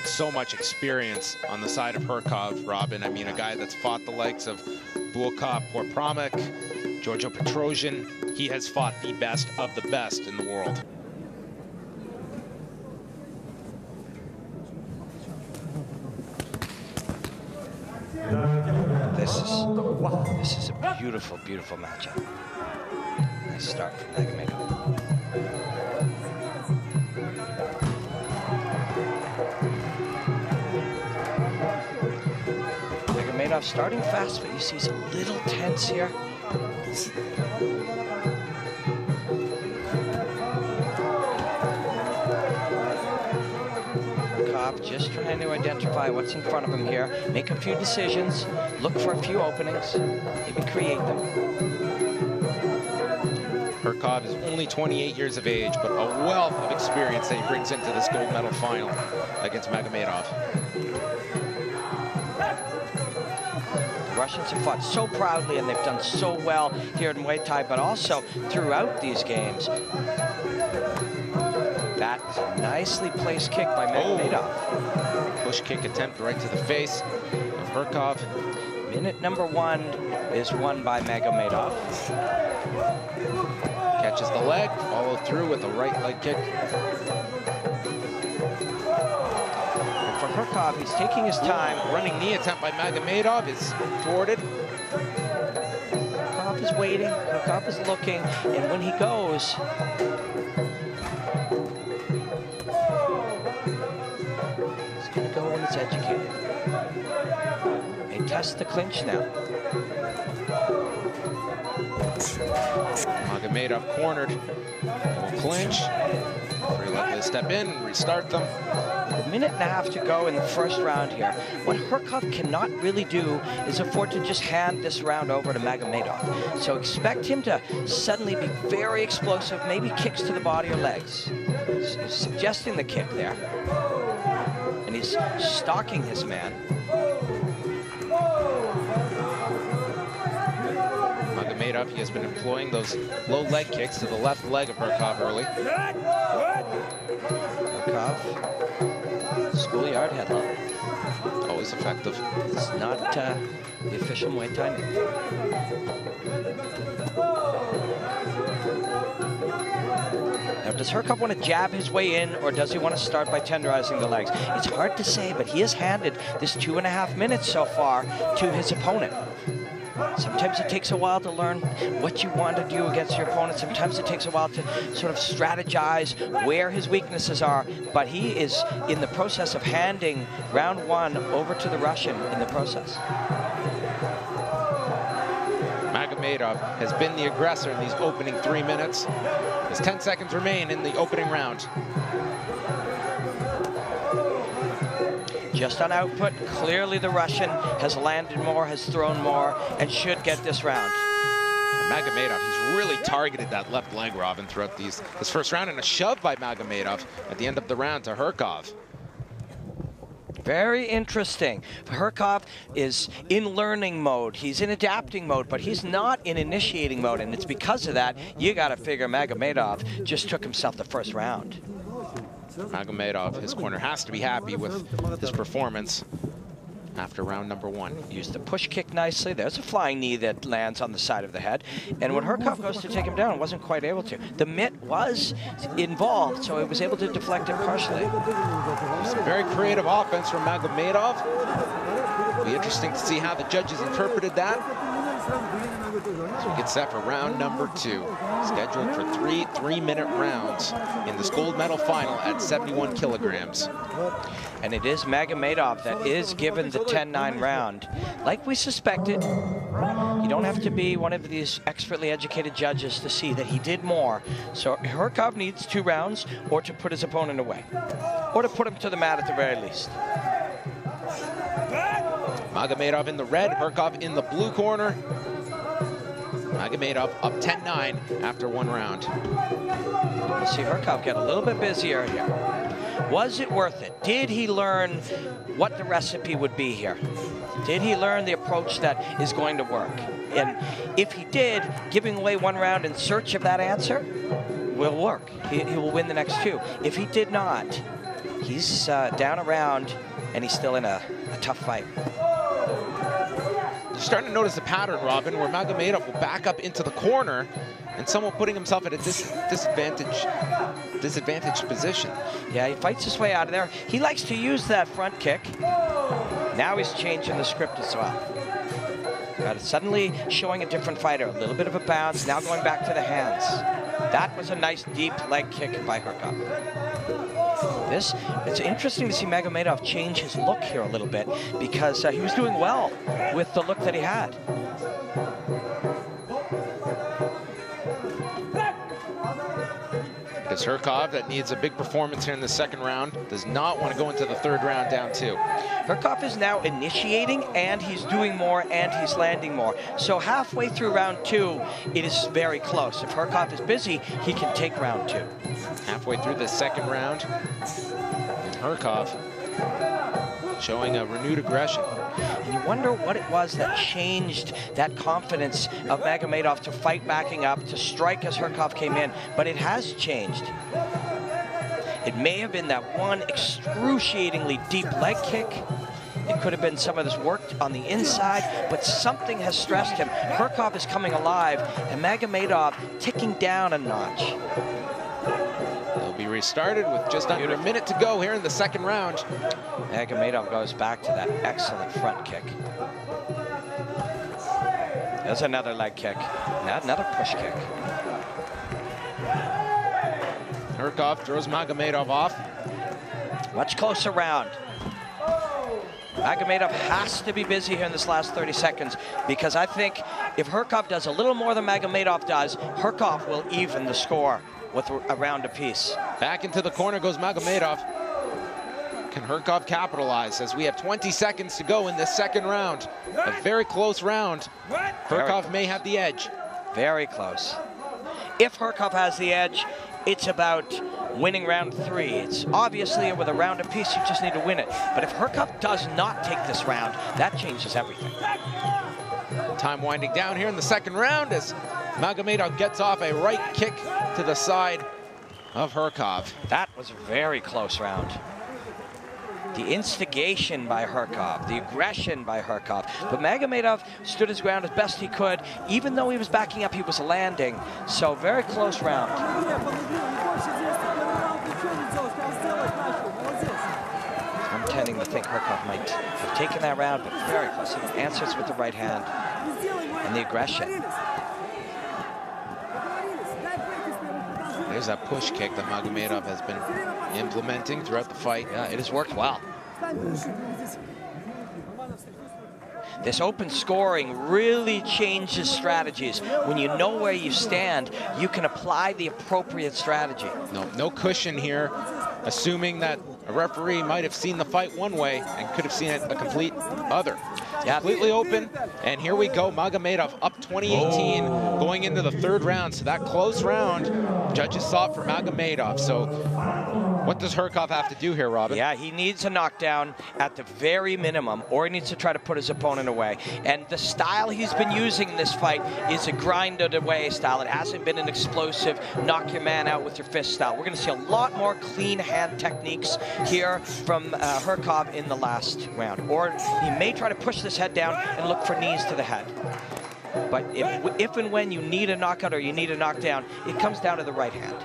so much experience on the side of Hrkov, Robin. I mean, a guy that's fought the likes of Buakaw Porpromic, Giorgio Petrosian. He has fought the best of the best in the world. This is a beautiful, beautiful matchup. Nice start from Magomedov. Magomedov starting fast, but you see he's a little tense here. Just trying to identify what's in front of him here, make a few decisions, look for a few openings, maybe create them. Hrkov is only 28 years of age, but a wealth of experience that he brings into this gold medal final against Magomedov. The Russians have fought so proudly and they've done so well here in Muay Thai, but also throughout these games. That is a nicely placed kick by Magomedov. Push kick attempt right to the face of Hrkov. Minute number 1 is won by Magomedov. Catches the leg, followed through with a right leg kick. And for Hrkov, he's taking his time. Running knee attempt by Magomedov is thwarted. Hrkov is waiting, Hrkov is looking, and when he goes, it's educated. They test the clinch now. Magomedov cornered. Will clinch. Let this step in, restart them. A minute and a half to go in the first round here. What Hrkov cannot really do is afford to just hand this round over to Magomedov. So expect him to suddenly be very explosive, maybe kicks to the body or legs. He's suggesting the kick there. And he's stalking his man. Magomedov, he has been employing those low leg kicks to the left leg of Hrkov early. Hrkov, schoolyard headlock. Always effective. It's not the official Muay Thai name. Now, does Hrkov want to jab his way in, or does he want to start by tenderizing the legs? It's hard to say, but he has handed this 2.5 minutes so far to his opponent. Sometimes it takes a while to learn what you want to do against your opponent. Sometimes it takes a while to sort of strategize where his weaknesses are. But he is in the process of handing round 1 over to the Russian in the process. Magomedov has been the aggressor in these opening 3 minutes. As 10 seconds remain in the opening round. Just on output, clearly the Russian has landed more, has thrown more, and should get this round. Magomedov, he's really targeted that left leg, Robin, throughout this first round, and a shove by Magomedov at the end of the round to Hrkov. Very interesting. Hrkov is in learning mode. He's in adapting mode, but he's not in initiating mode, and it's because of that you got to figure Magomedov just took himself the first round. Magomedov, his corner has to be happy with his performance after round number 1. Used the push kick nicely. There's a flying knee that lands on the side of the head. And when Hrkov goes to take him down, wasn't quite able to. The mitt was involved, so he was able to deflect it partially. It's a very creative offense from Magomedov. It'll be interesting to see how the judges interpreted that. So we get set for round number 2, scheduled for 3-minute rounds in this gold medal final at 71 kilograms. And it is Magomedov that is given the 10-9 round. Like we suspected, you don't have to be one of these expertly educated judges to see that he did more. So Hrkov needs 2 rounds, or to put his opponent away, or to put him to the mat at the very least. Magomedov in the red, Hrkov in the blue corner. Magomedov up 10-9 after 1 round. We'll see Hrkov get a little bit busier here. Was it worth it? Did he learn what the recipe would be here? Did he learn the approach that is going to work? And if he did, giving away 1 round in search of that answer will work. He will win the next 2. If he did not, He's down a round, and he's still in a tough fight. You're starting to notice the pattern, Robin, where Magomedov will back up into the corner and someone putting himself at a disadvantaged position. Yeah, he fights his way out of there. He likes to use that front kick. Now he's changing the script as well. Got it suddenly showing a different fighter. A little bit of a bounce, now going back to the hands. That was a nice deep leg kick by Hrkov. It's interesting to see Magomedov change his look here a little bit, because he was doing well with the look that he had. It's Hrkov that needs a big performance here in the second round. Does not want to go into the third round down 2. Hrkov is now initiating, and he's doing more, and he's landing more. So halfway through round 2, it is very close. If Hrkov is busy, he can take round 2. Halfway through the second round, Hrkov showing a renewed aggression. And you wonder what it was that changed that confidence of Magomedov to fight backing up, to strike as Hrkov came in, but it has changed. It may have been that one excruciatingly deep leg kick. It could have been some of this work on the inside, but something has stressed him. Hrkov is coming alive, and Magomedov ticking down a notch. They'll be restarted with just under a minute to go here in the second round. Magomedov goes back to that excellent front kick. There's another leg kick. Now another push kick. Hrkov throws Magomedov off. Much closer round. Magomedov has to be busy here in this last 30 seconds, because I think if Hrkov does a little more than Magomedov does, Hrkov will even the score with a round apiece. Back into the corner goes Magomedov. Can Hrkov capitalize as we have 20 seconds to go in this second round? A very close round. Hrkov may have the edge. Very close. If Hrkov has the edge, it's about winning round 3. It's obviously with a round apiece, you just need to win it. But if Hrkov does not take this round, that changes everything. Time winding down here in the second round as Magomedov gets off a right kick to the side of Hrkov. That was a very close round. The instigation by Hrkov, the aggression by Hrkov. But Magomedov stood his ground as best he could. Even though he was backing up, he was landing. So very close round. I'm tending to think Hrkov might have taken that round, but very close. He answers with the right hand. And the aggression. There's that push kick that Magomedov has been implementing throughout the fight. Yeah, it has worked well. This open scoring really changes strategies. When you know where you stand, you can apply the appropriate strategy. No cushion here, assuming that a referee might have seen the fight one way and could have seen it a complete other. Yeah, completely open, and here we go. Magomedov up 20-18 going into the third round. So that close round, judges saw it for Magomedov. So what does Hrkov have to do here, Robin? Yeah, he needs a knockdown at the very minimum, or he needs to try to put his opponent away. And the style he's been using in this fight is a grinded away style. It hasn't been an explosive, knock your man out with your fist style. We're going to see a lot more clean hand techniques here from Hrkov in the last round. Or he may try to push this head down and look for knees to the head. But if and when you need a knockout or you need a knockdown, it comes down to the right hand.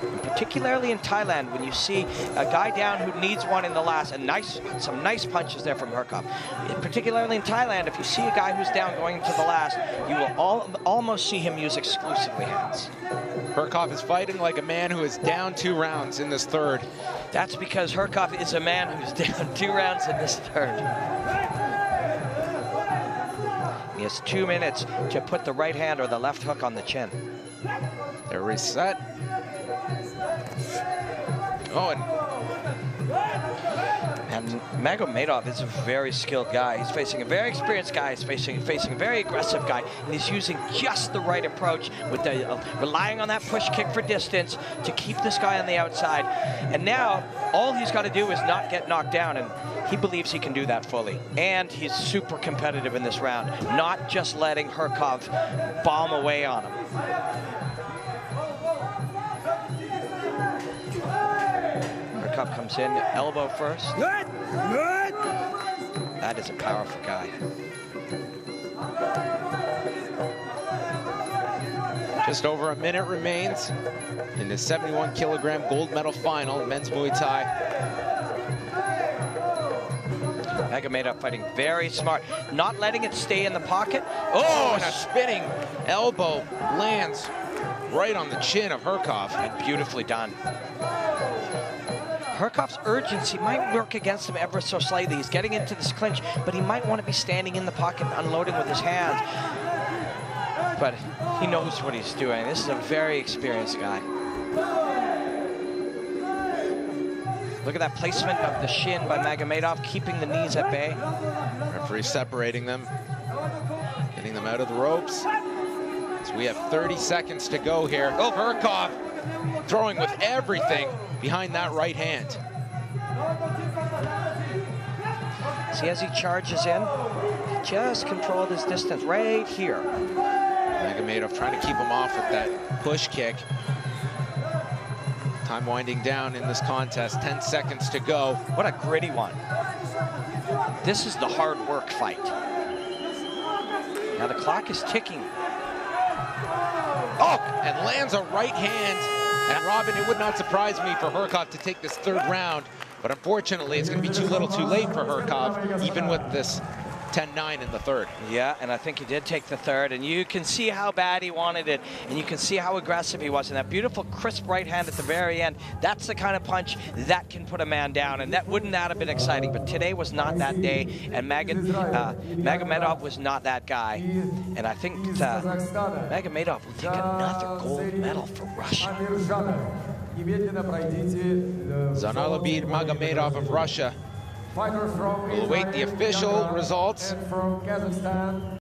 And particularly in Thailand, when you see a guy down who needs one in the last, some nice punches there from Hrkov. Particularly in Thailand, if you see a guy who's down going into the last, you will almost see him use exclusively hands. Hrkov is fighting like a man who is down 2 rounds in this third. That's because Hrkov is a man who's down 2 rounds in this third. He has 2 minutes to put the right hand or the left hook on the chin. They're reset. Oh, and Magomedov is a very skilled guy. He's facing a very experienced guy. He's facing a very aggressive guy, and he's using just the right approach with the relying on that push kick for distance to keep this guy on the outside. And now all he's got to do is not get knocked down, and he believes he can do that fully. And he's super competitive in this round, not just letting Hrkov bomb away on him. Magomedov comes in, elbow first. That is a powerful guy. Just over a minute remains in the 71-kilogram gold medal final in men's Muay Thai. Magomedov fighting very smart, not letting it stay in the pocket. Oh, and a spinning elbow lands right on the chin of Herkov. And beautifully done. Herkov's urgency might work against him ever so slightly. He's getting into this clinch, but he might want to be standing in the pocket, unloading with his hands. But he knows what he's doing. This is a very experienced guy. Look at that placement of the shin by Magomedov, keeping the knees at bay. Referee separating them, getting them out of the ropes. So we have 30 seconds to go here. Oh, Herkov throwing with everything behind that right hand. See, as he charges in, he just controlled his distance right here. Magomedov trying to keep him off with that push kick. Time winding down in this contest, 10 seconds to go. What a gritty one. This is the hard work fight. Now the clock is ticking. Oh, and lands a right hand. And Robin, it would not surprise me for Herkov to take this third round, but unfortunately it's going to be too little too late for Herkov, even with this 10-9 in the third. Yeah, and I think he did take the third, and you can see how bad he wanted it, and you can see how aggressive he was, and that beautiful crisp right hand at the very end, that's the kind of punch that can put a man down, and wouldn't that have been exciting? But today was not that day, and Magomedov was not that guy, and I think Magomedov will take another gold medal for Russia. Zainalabid Magomedov of Russia will await the official results.